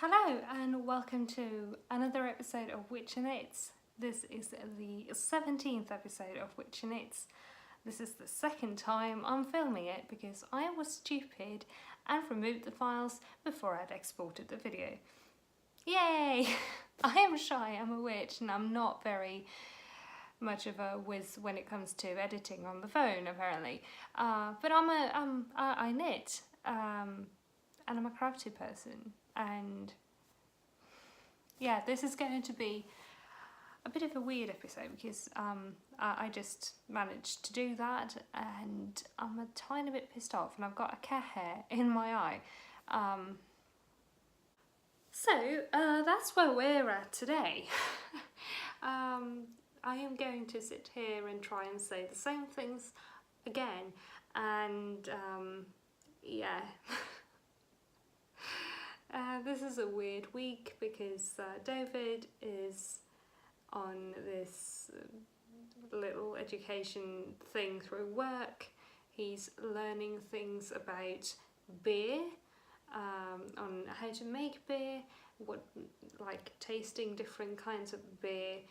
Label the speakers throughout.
Speaker 1: Hello and welcome to another episode of Witchy Knits. This is the 17th episode of Witchy Knits. This is the second time I'm filming it because I was stupid and removed the files before I'd exported the video. Yay! I am shy, I'm a witch, and I'm not very much of a whiz when it comes to editing on the phone apparently. But I knit and I'm a crafty person. And yeah, this is going to be a bit of a weird episode because I just managed to do that and I'm a tiny bit pissed off and I've got a cat hair in my eye. So that's where we're at today. I am going to sit here and try and say the same things again and yeah. This is a weird week because David is on this little education thing through work. He's learning things about beer, on how to make beer, like tasting different kinds of beer,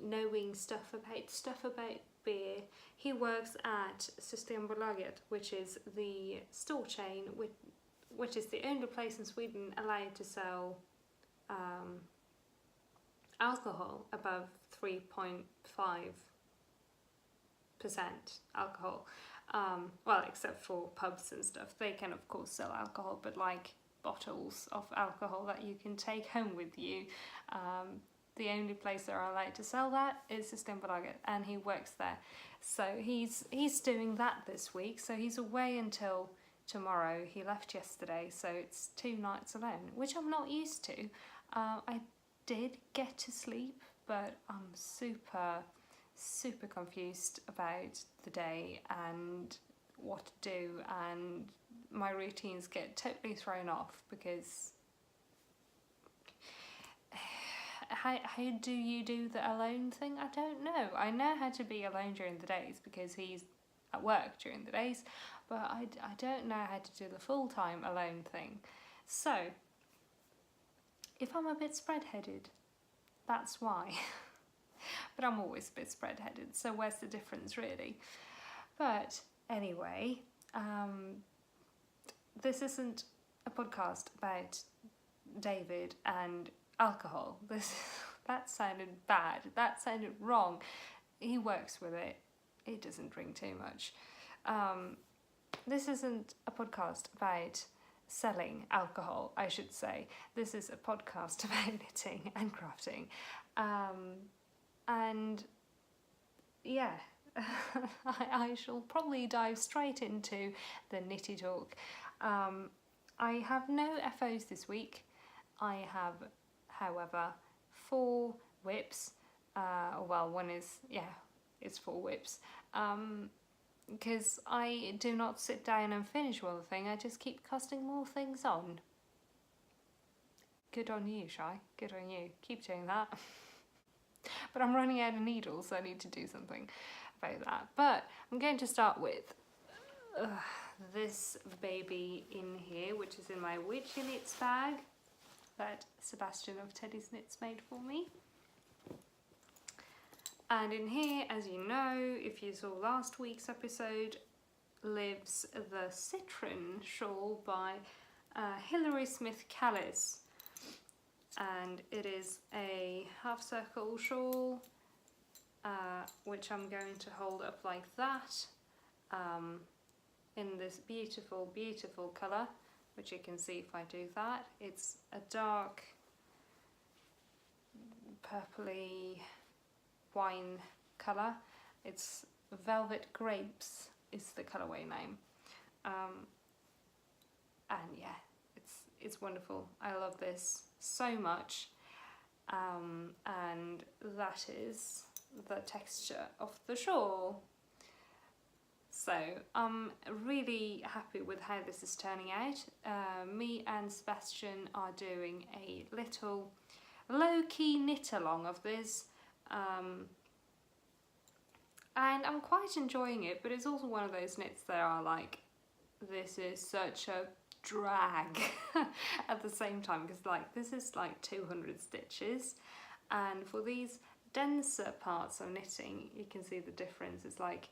Speaker 1: knowing stuff about beer. He works at Søstrene Grene, which is the store chain which is the only place in Sweden allowed to sell alcohol above 3.5% alcohol. Well, except for pubs and stuff. They can of course sell alcohol, but like bottles of alcohol that you can take home with you. The only place that are allowed to sell that is Søstrene Grene, and he works there. So he's doing that this week, so he's away until tomorrow. He left yesterday, so it's 2 nights alone, which I'm not used to. I did get to sleep, but I'm super confused about the day and what to do, and my routines get totally thrown off because how do you do the alone thing? I don't know. I know how to be alone during the days because he's at work during the days, but I don't know how to do the full-time alone thing. So if I'm a bit spread-headed, that's why. But I'm always a bit spread-headed, so where's the difference really? But anyway, this isn't a podcast about David and alcohol. That sounded bad, that sounded wrong. He works with it. He doesn't drink too much. This isn't a podcast about selling alcohol, I should say. This is a podcast about knitting and crafting. And yeah, I shall probably dive straight into the nitty talk. I have no FOs this week. I have, however, 4 whips. Well, one is, yeah, it's 4 whips. Because I do not sit down and finish one thing, I just keep casting more things on. Good on you, Shy, good on you, keep doing that. But I'm running out of needles, so I need to do something about that. But I'm going to start with this baby in here, which is in my Witchy Knits bag that Sebastian of Teddiesknitts made for me. And in here, as you know, if you saw last week's episode, lives the Citron shawl by Hilary Smith Callis. And it is a half circle shawl, which I'm going to hold up like that, in this beautiful, beautiful colour, which you can see if I do that. It's a dark purpley wine colour. It's Velvet Grapes is the colourway name, and yeah, it's wonderful. I love this so much, and that is the texture of the shawl. So I'm really happy with how this is turning out. Me and Sebastian are doing a little low-key knit-along of this. And I'm quite enjoying it, but it's also one of those knits that are like, this is such a drag at the same time, because like this is like 200 stitches, and for these denser parts of knitting you can see the difference. It's like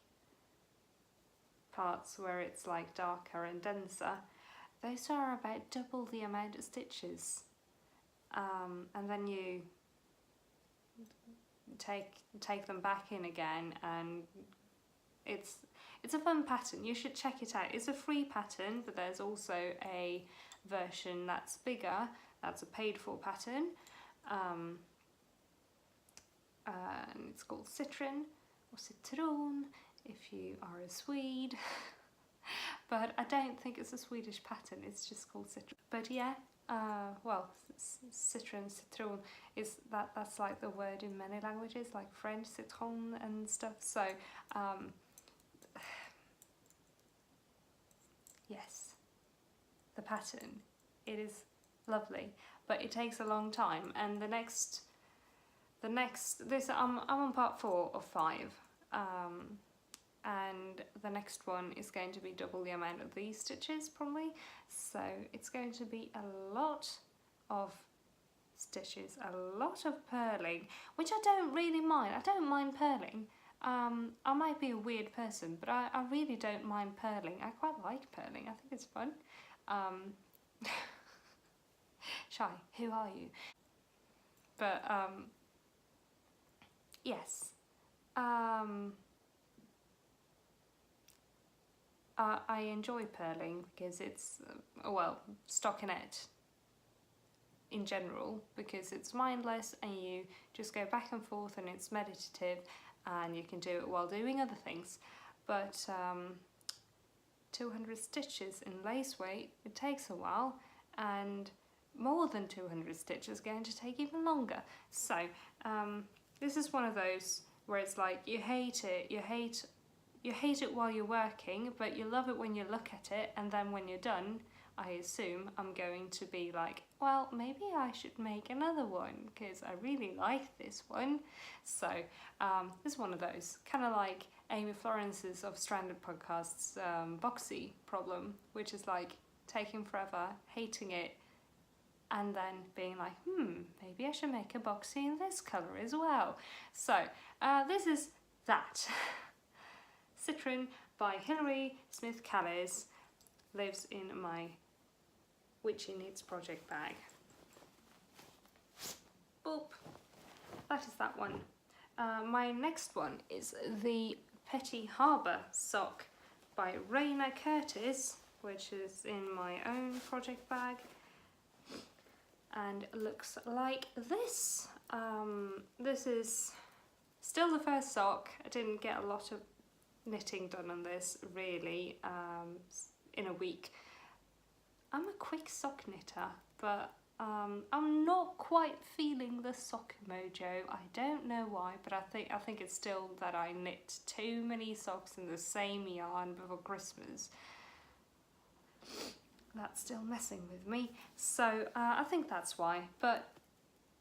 Speaker 1: parts where it's like darker and denser, those are about double the amount of stitches, and then you take them back in again, and it's a fun pattern. You should check it out. It's a free pattern, but there's also a version that's bigger, that's a paid for pattern, and it's called Citron or Citron if you are a Swede. But I don't think it's a Swedish pattern, it's just called Citron. But yeah, well, Citron is that's like the word in many languages, like French, citron and stuff. So yes, the pattern, it is lovely, but it takes a long time. And the next this I'm on part 4 of 5, and the next one is going to be double the amount of these stitches probably, so it's going to be a lot of stitches, a lot of purling, which I don't really mind. I don't mind purling. I might be a weird person, but I really don't mind purling. I quite like purling, I think it's fun. Shy, who are you? But yes, I enjoy purling because it's, well, stockinette in general, because it's mindless and you just go back and forth and it's meditative and you can do it while doing other things. But 200 stitches in lace weight, it takes a while, and more than 200 stitches is going to take even longer. So this is one of those where it's like you hate it while you're working, but you love it when you look at it, and then when you're done, I assume I'm going to be like, well, maybe I should make another one because I really like this one. So it's one of those, kind of like Amy Florence's of Stranded Podcasts boxy problem, which is like taking forever, hating it, and then being like, maybe I should make a boxy in this colour as well. So this is that. Citron by Hilary Smith Callis lives in my Witchy Knits project bag. Boop. That is that one. My next one is the Petty Harbour sock by Rayna Curtis, which is in my own project bag, and looks like this. This is still the first sock. I didn't get a lot of knitting done on this really in a week. I'm a quick sock knitter, but I'm not quite feeling the sock mojo. I don't know why, but I think it's still that I knit too many socks in the same yarn before Christmas. That's still messing with me, so I think that's why, but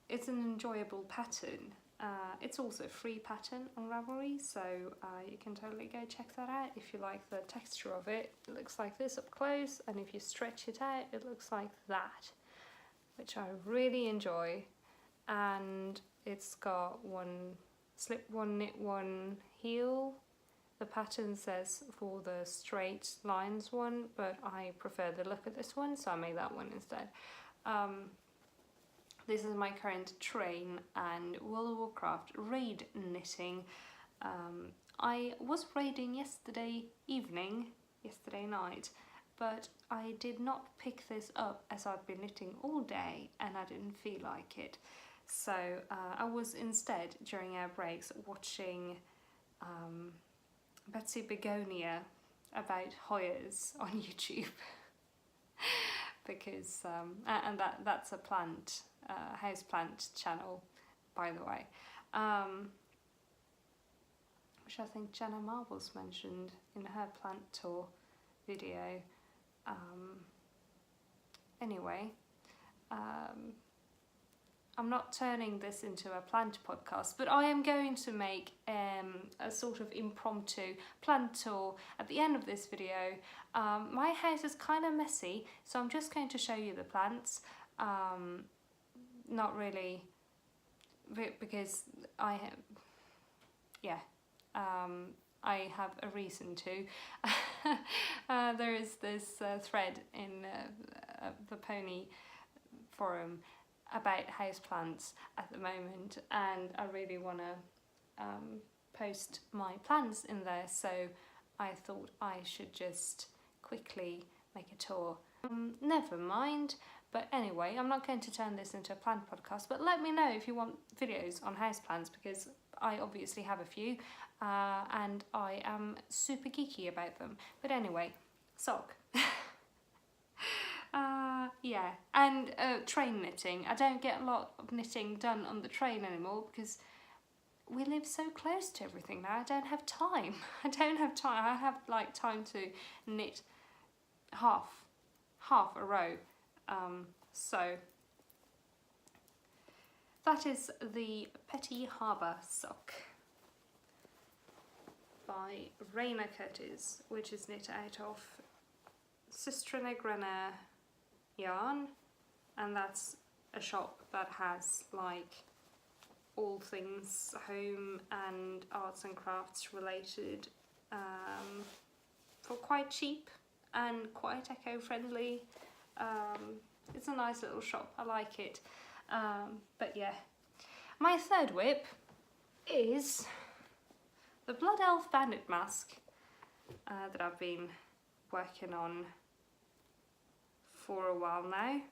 Speaker 1: it's an enjoyable pattern. It's also a free pattern on Ravelry, so you can totally go check that out if you like the texture of it. It looks like this up close, and if you stretch it out, it looks like that, which I really enjoy. And it's got one slip, one knit, one heel. The pattern says for the straight lines one, but I prefer the look of this one, so I made that one instead. This is my current train and World of Warcraft raid knitting. I was raiding yesterday night, but I did not pick this up as I've been knitting all day and I didn't feel like it. So I was instead, during our breaks, watching Betsy Begonia about Hoyas on YouTube. Because, and that's a plant, house plant channel, by the way, which I think Jenna Marbles mentioned in her plant tour video. Anyway, I'm not turning this into a plant podcast, but I am going to make a sort of impromptu plant tour at the end of this video. My house is kind of messy, so I'm just going to show you the plants. Not really, because I have a reason to. There is this thread in the Pony forum about houseplants at the moment, and I really want to post my plans in there, so I thought I should just quickly make a tour. Never mind, but anyway, I'm not going to turn this into a plant podcast, but let me know if you want videos on houseplants, because I obviously have a few, and I am super geeky about them. But anyway, sock. Yeah, and train knitting. I don't get a lot of knitting done on the train anymore because we live so close to everything now. I don't have time. I have like time to knit half a row. So that is the Petty Harbour Sock by Rayna Curtis, which is knit out of Søstrene Grene yarn, and that's a shop that has like all things home and arts and crafts related for quite cheap and quite eco-friendly. It's a nice little shop, I like it. But yeah, my third whip is the Blood Elf Bandit Mask that I've been working on for a while now.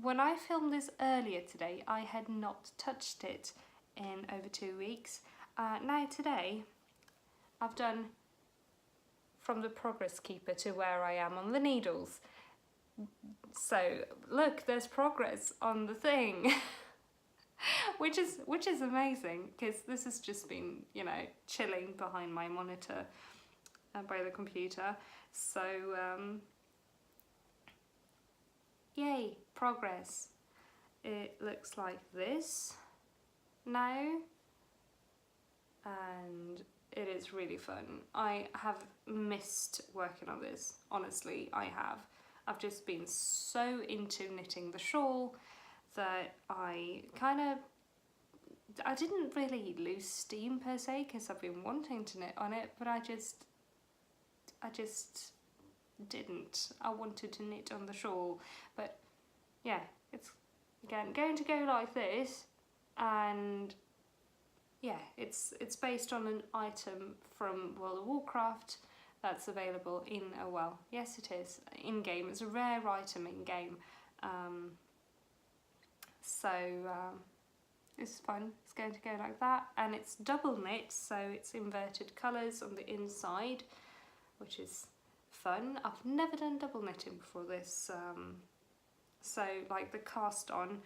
Speaker 1: When I filmed this earlier today, I had not touched it in over 2 weeks. Now today, I've done from the progress keeper to where I am on the needles. So look, there's progress on the thing. which is amazing, because this has just been, you know, chilling behind my monitor by the computer. So yay, progress. It looks like this now, and it is really fun. I have missed working on this, honestly, I have. I've just been so into knitting the shawl that I didn't really lose steam per se, because I've been wanting to knit on it, but I just didn't. I wanted to knit on the shawl, but yeah, it's again going to go like this, and yeah, it's based on an item from World of Warcraft that's available in yes it is, in game. It's a rare item in game. It's fun. It's going to go like that, and it's double knit, so it's inverted colours on the inside, which is fun. I've never done double knitting before this, so like the cast on,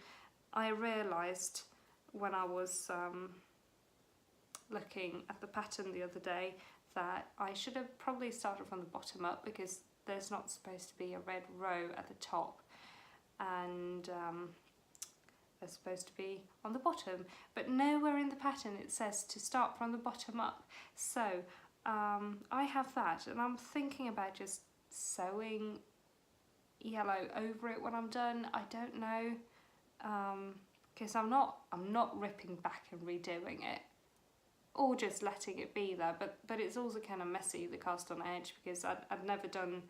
Speaker 1: I realised when I was looking at the pattern the other day that I should have probably started from the bottom up, because there's not supposed to be a red row at the top, and they're supposed to be on the bottom, but nowhere in the pattern it says to start from the bottom up. So I have that, and I'm thinking about just sewing yellow over it when I'm done. I don't know, because I'm not ripping back and redoing it, or just letting it be there, but it's also kind of messy, the cast on edge, because I've never done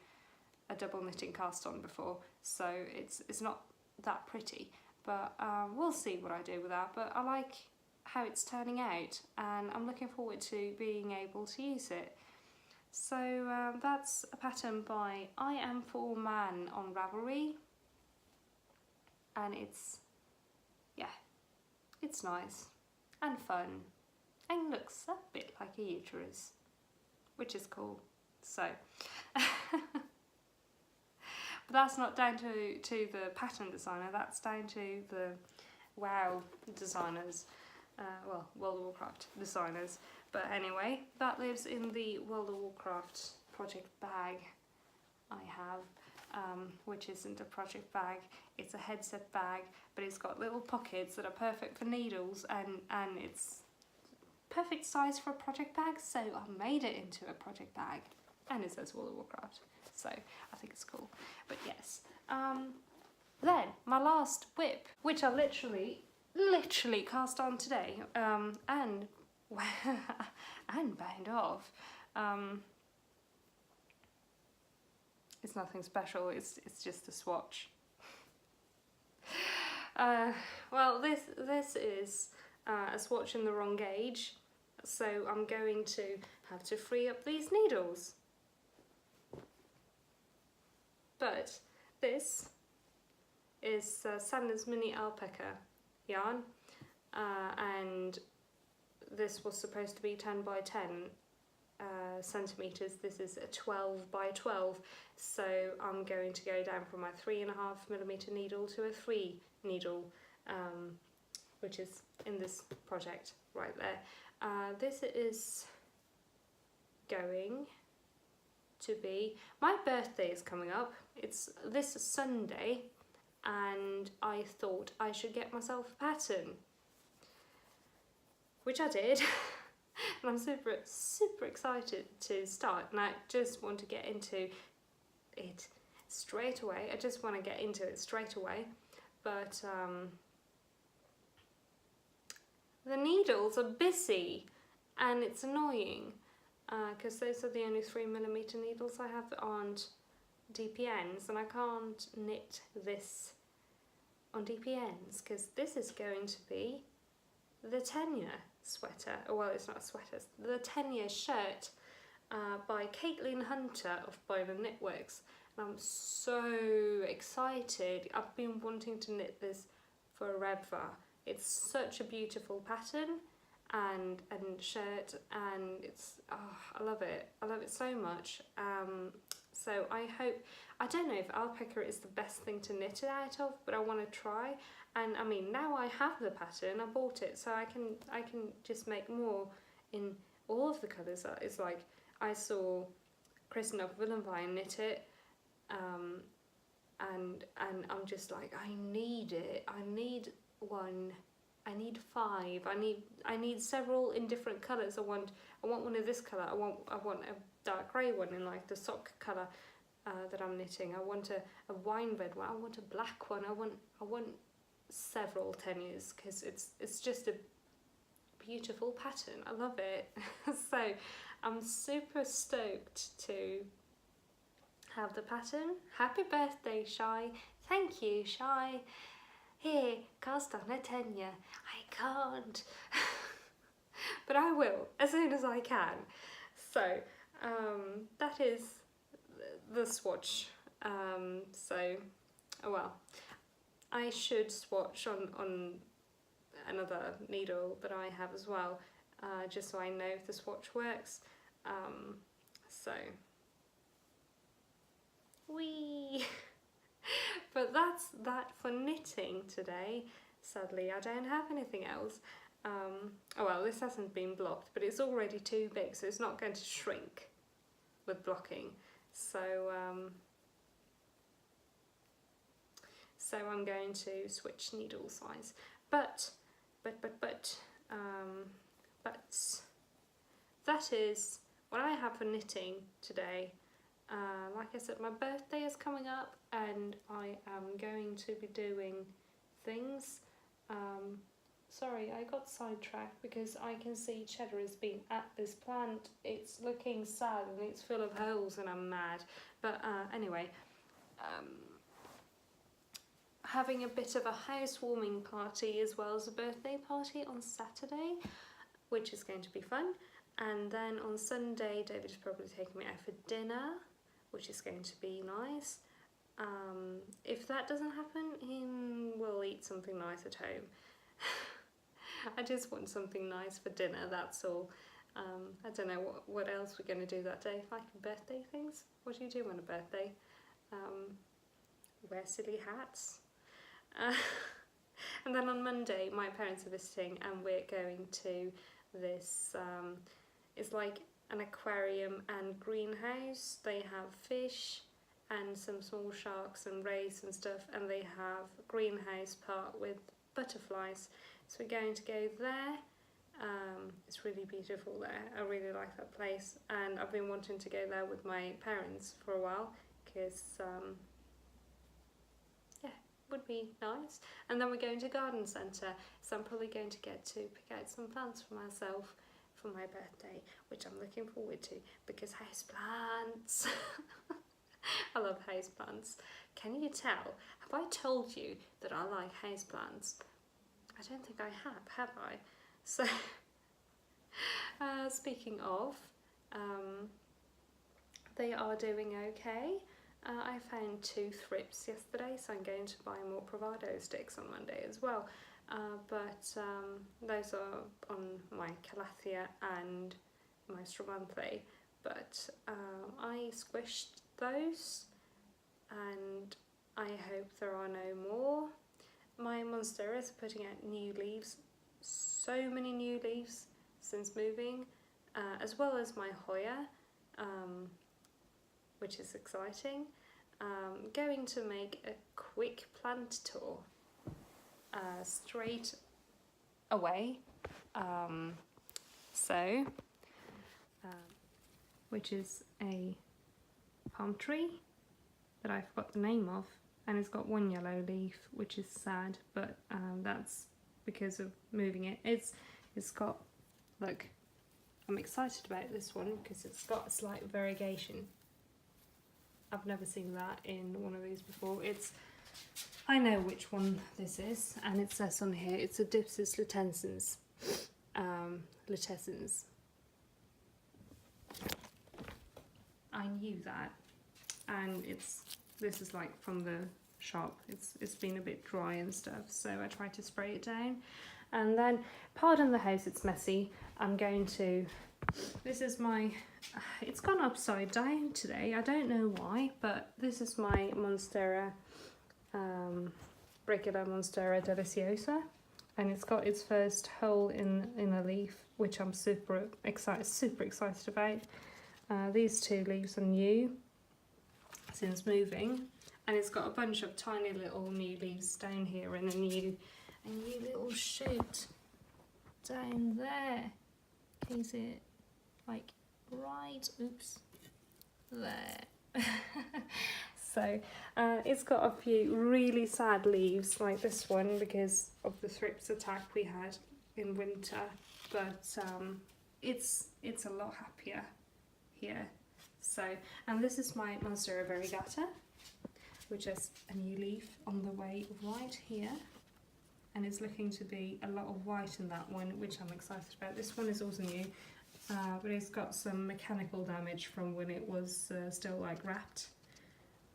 Speaker 1: a double knitting cast on before, so it's not that pretty, but we'll see what I do with that. But I like how it's turning out, and I'm looking forward to being able to use it. So that's a pattern by I Am 4 Man on Ravelry, and it's nice and fun and looks a bit like a uterus, which is cool. So but that's not down to the pattern designer, that's down to the WoW designers, World of Warcraft designers. But anyway, that lives in the World of Warcraft project bag I have. which isn't a project bag. It's a headset bag, but it's got little pockets that are perfect for needles, and it's perfect size for a project bag, so I made it into a project bag, and it says World of Warcraft, so I think it's cool. But yes, then my last whip, which I literally cast on today, and bound off. It's nothing special, it's just a swatch. Well, this is a swatch in the wrong gauge, so I'm going to have to free up these needles. But this is Sandnes mini alpakka yarn, and this was supposed to be 10 by 10 centimeters. This is a 12 by 12, so I'm going to go down from my 3.5mm needle to a 3 needle, which is in this project right there. This is going to be, my birthday is coming up. It's this Sunday, and I thought I should get myself a pattern, which I did. And I'm super excited to start, and I just want to get into it straight away. I just want to get into it straight away, but the needles are busy, and it's annoying because those are the only 3mm needles I have that aren't DPNs, and I can't knit this on DPNs because this is going to be the Tegna sweater. Oh, well, it's not a sweater, it's the Tegna shirt by Caitlin Hunter of Bowman Knitworks, and I'm so excited. I've been wanting to knit this forever. It's such a beautiful pattern and shirt, and it's, oh, I love it so much. So I hope, I don't know if alpaca is the best thing to knit it out of, but I want to try. And I mean, now I have the pattern, I bought it, so I can just make more in all of the colours. It's like, I saw Kristen of Willenvine knit it, and I'm just like, I need it. I need one. I need 5. I need several in different colours. I want one of this colour. I want a dark grey one in like the sock colour that I'm knitting. I want a wine red one. I want a black one. I want several Tegnas because it's just a beautiful pattern. I love it. So I'm super stoked to have the pattern. Happy birthday, Shy. Thank you, Shy. Here, cast on a Tegna. I can't. But I will, as soon as I can. So, that is the swatch. So, oh well. I should swatch on another needle that I have as well, just so I know if the swatch works. So, whee! But that's that for knitting today. Sadly, I don't have anything else. Oh well, this hasn't been blocked, but it's already too big, so it's not going to shrink with blocking. So, so I'm going to switch needle size. But that is what I have for knitting today. Like I said, my birthday is coming up, and I am going to be doing things. Sorry, I got sidetracked because I can see Cheddar has been at this plant. It's looking sad and it's full of holes, and I'm mad. But anyway, having a bit of a housewarming party as well as a birthday party on Saturday, which is going to be fun. And then on Sunday, David is probably taking me out for dinner, which is going to be nice. If that doesn't happen, we'll eat something nice at home. I just want something nice for dinner, that's all. I don't know what else we're going to do that day. Like birthday things? What do you do on a birthday? Wear silly hats. And then on Monday, my parents are visiting, and we're going to this, it's like an aquarium and greenhouse. They have fish and some small sharks and rays and stuff, and they have a greenhouse part with butterflies. So we're going to go there. It's really beautiful there. I really like that place, and I've been wanting to go there with my parents for a while because yeah, would be nice. And then we're going to garden centre, so I'm probably going to get to pick out some plants for myself for my birthday, which I'm looking forward to, because houseplants. I love houseplants. Can you tell? Have I told you that I like houseplants? I don't think I have I? So, speaking of, they are doing okay. I found 2 thrips yesterday, so I'm going to buy more Bravado sticks on Monday as well. But those are on my Calathea and my Stramanthe. But I squished those, and I hope there are no more. My monsteras are putting out new leaves, so many new leaves since moving, as well as my Hoya, which is exciting. Going to make a quick plant tour straight away. Which is a palm tree that I forgot the name of, and it's got 1 yellow leaf, which is sad, but that's because of moving it. It's got, look, I'm excited about this one because it's got a slight variegation. I've never seen that in one of these before. I know which one this is, and it says on here it's a Dipsis lutescens. I knew that, and this is like from the shop. It's been a bit dry and stuff, so I tried to spray it down. And then, pardon the house, it's messy. I'm going to, this is my, it's gone upside down today. I don't know why, but this is my Monstera, Bricula Monstera deliciosa, and it's got its first hole in a leaf, which I'm super excited about. These 2 leaves are new since moving, and it's got a bunch of tiny little new leaves down here and a new little shoot down there. Can you see it? Like right, oops, there. So it's got a few really sad leaves like this one because of the thrips attack we had in winter, but it's a lot happier here. So, and this is my Monstera variegata, which has a new leaf on the way right here, and it's looking to be a lot of white in that one, which I'm excited about. This one is also new, but it's got some mechanical damage from when it was still like wrapped,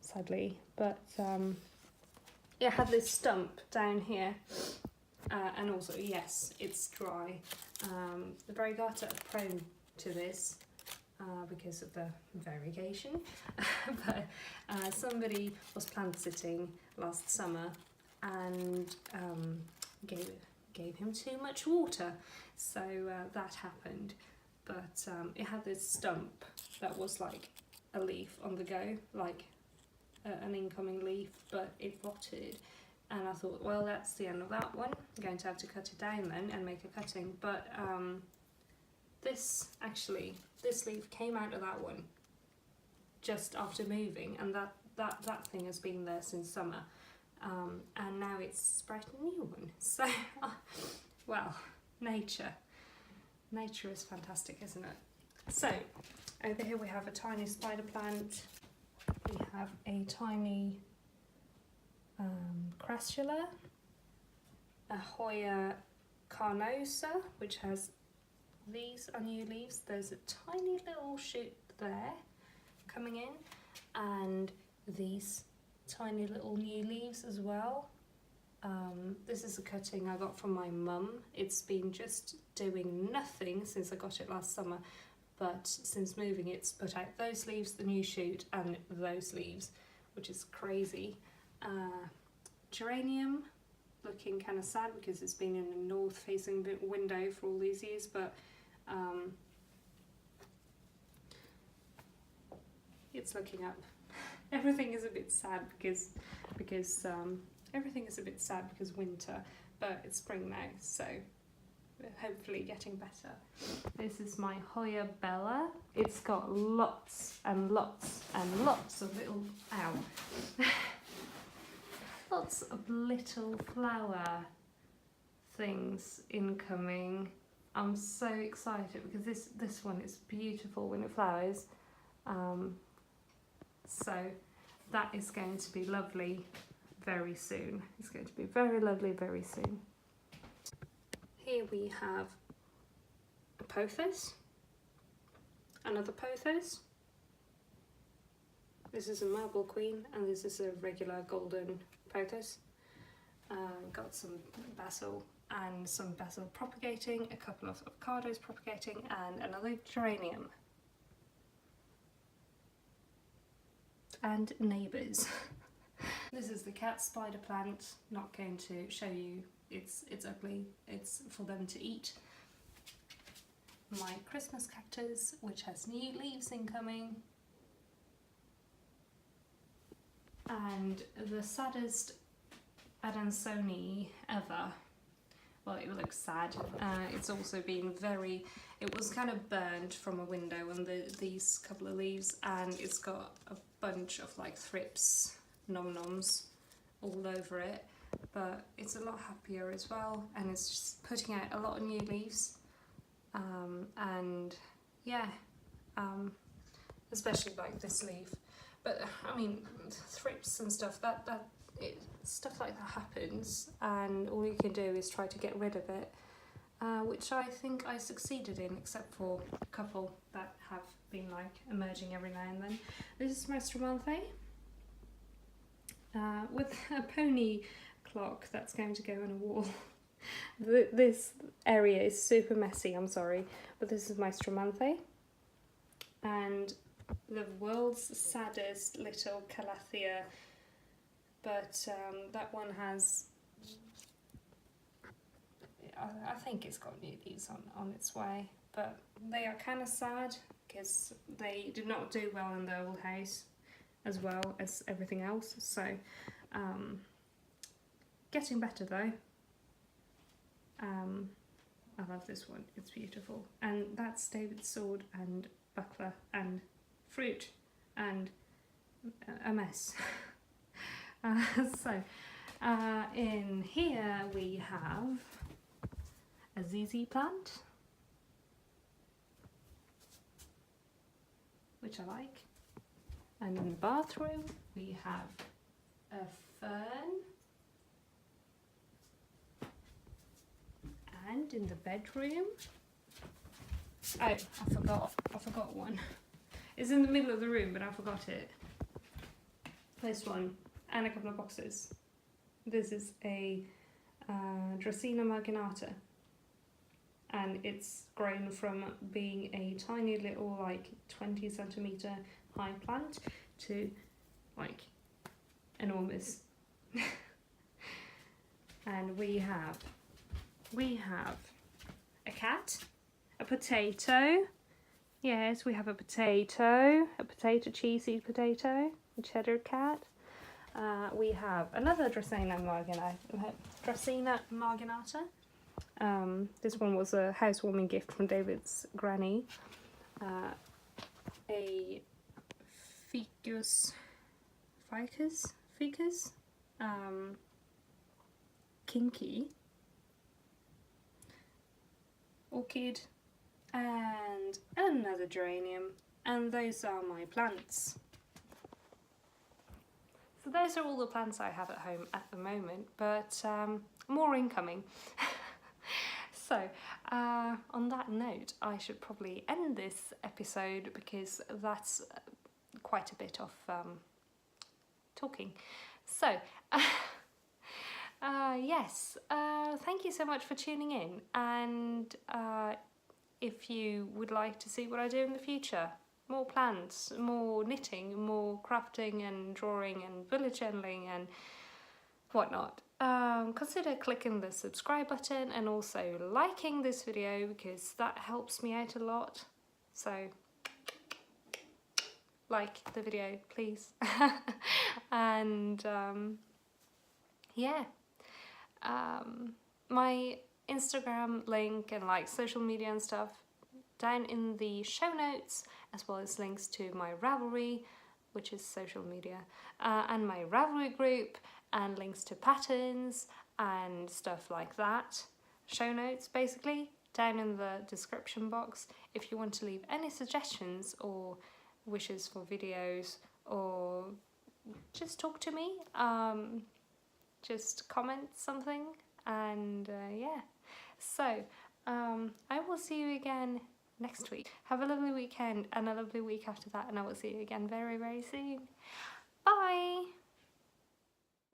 Speaker 1: sadly. But it had this stump down here, and also, yes, it's dry. The variegata are prone to this because of the variegation, but somebody was plant sitting last summer and gave him too much water, so that happened. But it had this stump that was like a leaf on the go, like an incoming leaf, but it rotted, and I thought, well, that's the end of that one. I'm going to have to cut it down then and make a cutting. But this leaf came out of that one just after moving, and that thing has been there since summer, and now it's spread a new one. So well, nature is fantastic, isn't it? So over here we have a tiny spider plant, we have a tiny crassula, a Hoya carnosa, which has these are new leaves. There's a tiny little shoot there coming in, and these tiny little new leaves as well. This is a cutting I got from my mum. It's been just doing nothing since I got it last summer, but since moving it's put out those leaves, the new shoot, and those leaves, which is crazy. Geranium, looking kind of sad because it's been in a north facing window for all these years, but it's looking up. everything is a bit sad because everything is a bit sad because winter, but it's spring now, so hopefully getting better. This is my Hoya Bella. It's got lots and lots and lots of little, ow, lots of little flower things incoming. I'm so excited because this one is beautiful when it flowers. So that is going to be lovely very soon. It's going to be very lovely very soon. Here we have a pothos, another pothos. This is a marble queen and this is a regular golden pothos. Got some basil and some basil propagating, a couple of avocados propagating, and another geranium. And neighbours. This is the cat spider plant. Not going to show you, it's ugly, it's for them to eat. My Christmas cactus, which has new leaves incoming. And the saddest Adansoni ever. Well, it looks sad. It's also been it was kind of burned from a window on these couple of leaves, and it's got a bunch of like thrips, nom-noms all over it, but it's a lot happier as well, and it's just putting out a lot of new leaves, and yeah, especially like this leaf. But I mean, thrips and stuff, stuff like that happens, and all you can do is try to get rid of it, which I think I succeeded in, except for a couple that have been like emerging every now and then. This is my Stramanthe with a pony clock that's going to go on a wall. This area is super messy, I'm sorry, but this is my Stramanthe, and the world's saddest little calathea, but that one has, I think it's got new leaves on its way, but they are kind of sad because they did not do well in the old house as well as everything else, so getting better though. I love this one, it's beautiful, and that's David's sword and buckler and fruit and a mess. In here we have a ZZ plant, which I like, and in the bathroom we have a fern, and in the bedroom, oh, I forgot one. It's in the middle of the room, but I forgot it. This one, and a couple of boxes. This is a Dracena marginata, and it's grown from being a tiny little like 20 centimetre high plant to like enormous. And we have a cat, a potato. Yes, we have a potato, cheesy potato, a cheddar cat. We have another Dracena marginata. This one was a housewarming gift from David's granny. A ficus, kinky, orchid, and another geranium, and those are my plants. So those are all the plants I have at home at the moment, but more incoming. So on that note, I should probably end this episode because that's quite a bit of talking. So yes, thank you so much for tuning in, and if you would like to see what I do in the future, more plants, more knitting, more crafting and drawing and bullet journaling and whatnot, consider clicking the subscribe button and also liking this video because that helps me out a lot. So like the video, please. And yeah, my Instagram link and like social media and stuff down in the show notes, as well as links to my Ravelry, which is social media, and my Ravelry group, and links to patterns and stuff like that. Show notes basically down in the description box. If you want to leave any suggestions or wishes for videos, or just talk to me, just comment something, and yeah. So I will see you again next week. Have a lovely weekend and a lovely week after that, and I will see you again very, very soon. Bye!